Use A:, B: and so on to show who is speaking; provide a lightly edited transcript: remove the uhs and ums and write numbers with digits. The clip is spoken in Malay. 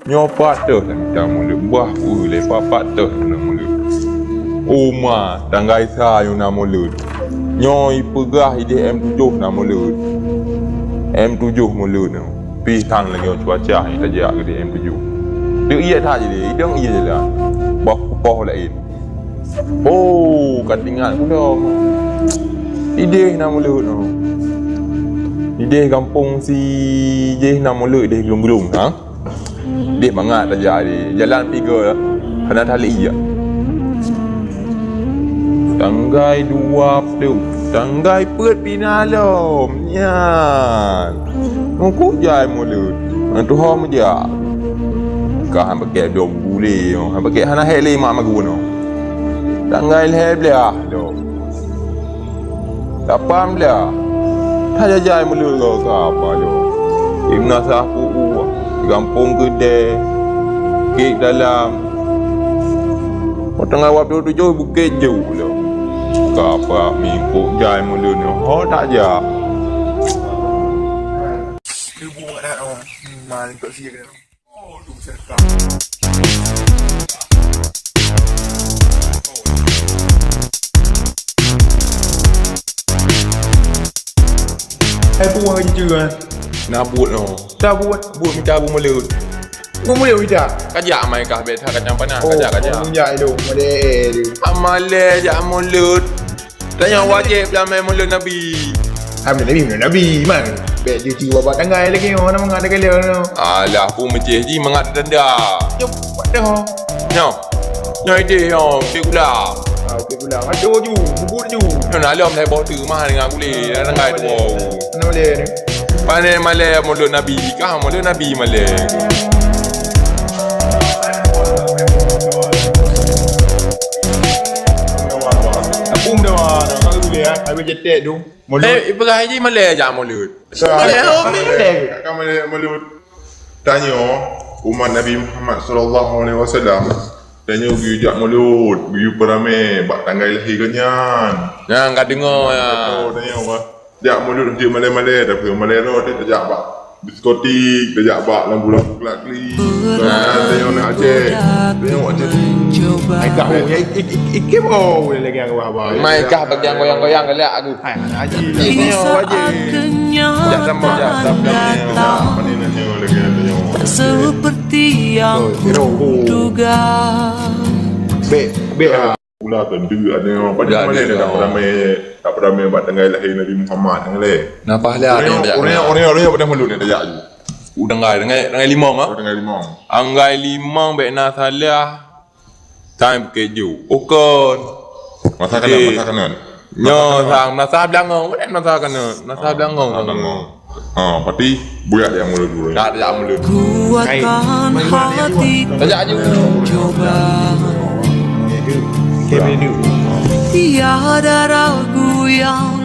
A: Nyopat tu kan mulut buah le papat tu nak mulut. Uma tanggai sa yang nak mulut. Nyoi pegah ide M7 nak mulut. M7 mulut tu. Pi tang lagi cuaca ni saja ke M7. Dia iya tak je dia, iya je lah. Bah lain. Oh, katingan aku dah. Ide nak mulut tu. Ide kampung si je nak mulut dia gelung-gelung, ha? Dia bangat saja dia. Jalan tiga lah. Kena tali je. Tanggai dua tu. Tanggai pet pinalom. Nyan. Muku jai mulut. Antu hom je. Kau han pakai dom gule. Han pakai hana hele mak magu no. Tanggai le belah do. Tapam belah. Tak jai mulut kau apa do. Imna sapu Gampung Gede, kek dalam. Tengah waktu 7 bukit jauh lah. Kapa mingkuk jai mula ni. Oh tak ja.
B: Dia buat dah orang. Mal kat sini kena. Oh, tu serta. Buang je kan.
A: Nak buat no.
B: Tak buat
A: minta abu mulut.
B: Boleh tidak?
A: Kajak mai kah bet kacang panas.
B: Oh,
A: Kajak.
B: minyak tu. Model dia.
A: Amale jak mulut. Tanya wajib dah main mulut Nabi.
B: Nabi man. Bet dia cium babat tanggai lagi orang nak mengat dekat dia.
A: Alah pun meceh ji mengat denda.
B: Dia buat dah.
A: Nyo. Nyo ide yo, tik pula.
B: Okey pula. Aduh ju, bubut ju.
A: Nyo nak lom lepo tu mah dengan boleh tanggai tu.
B: Mana boleh ni?
A: Pane male mulut Nabi kah mulut Nabi male.
B: Apung dah nak boleh habis jetek tu.
A: Mulut. Ibrahim ji male je mulut.
C: Male mulut. Tanya umat Nabi Muhammad sallallahu alaihi wasallam. Tanya pergi jak mulut, pergi peramai bak tanggai lahir kenyan.
A: Yang kat dengar ya.
C: Tanya apa? Jak mulut dia malai-malai tapi malai roh dia terjak bak diskotik, terjak bak lampu-lampu kelak-kelip. Tanya nak Aceh. Tanya Aceh.
B: Ai kau ikip boleh lagi aku apa.
A: Mai kah bagian goyang-goyang kelak aku.
B: Hai haji.
A: Ini wajib. Jak sama jak
C: Apa ni nanya lagi tanya.
D: Seperti yang kuduga.
B: Be
C: Pula tentu ada orang pada Malay tak beramai buat tanggal lahir Nabi Muhammad dengan le.
A: Napa lah
C: Orang pada mulut ni tajak je.
A: Dengan limang ah.
C: Dengan limang.
A: Anggai limang baik nak salah. Time keju. Okon.
C: Masa kanan.
A: Nyo sang nasa belangong, nasa kanan. Nasa belangong.
C: Pati buat yang mulut dulu.
A: Tak ada mulut.
D: Kuatkan hati
A: Tajak je.
D: coba.
B: Kemenu.
D: Tiada ragu yang